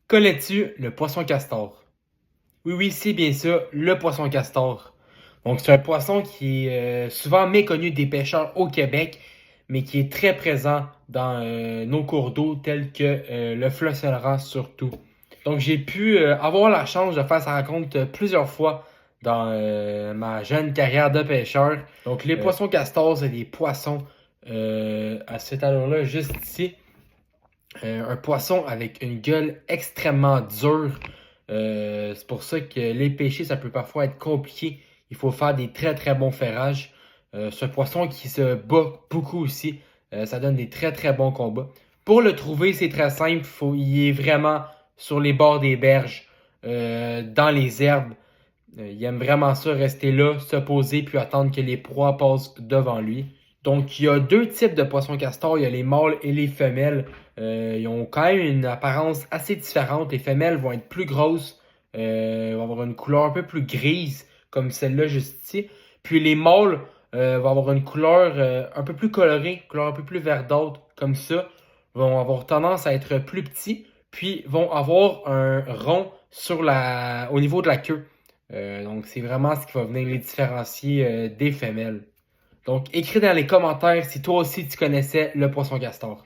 Connais-tu le poisson castor? Oui, oui, c'est bien ça, le poisson castor. Donc, c'est un poisson qui est souvent méconnu des pêcheurs au Québec, mais qui est très présent dans nos cours d'eau tels que le fleuve Saint-Laurent surtout. Donc, j'ai pu avoir la chance de faire sa rencontre plusieurs fois dans ma jeune carrière de pêcheur. Donc, les poissons castors, c'est des poissons à cet allure-là, juste ici. Un poisson avec une gueule extrêmement dure. C'est pour ça que les pêcher, ça peut parfois être compliqué. Il faut faire des très très bons ferrages. C'est un poisson qui se bat beaucoup aussi. Ça donne des très très bons combats. Pour le trouver, c'est très simple. Il est vraiment sur les bords des berges, dans les herbes. Il aime vraiment ça, rester là, se poser, puis attendre que les proies passent devant lui. Donc, il y a deux types de poissons castors. Il y a les mâles et les femelles. Ils ont quand même une apparence assez différente. Les femelles vont être plus grosses, vont avoir une couleur un peu plus grise, comme celle-là juste ici. Puis les mâles vont avoir une couleur un peu plus colorée, couleur un peu plus verdâtre, comme ça. Vont avoir tendance à être plus petits, puis vont avoir un rond au niveau de la queue. Donc, c'est vraiment ce qui va venir les différencier des femelles. Donc, écris dans les commentaires si toi aussi tu connaissais le poisson castor.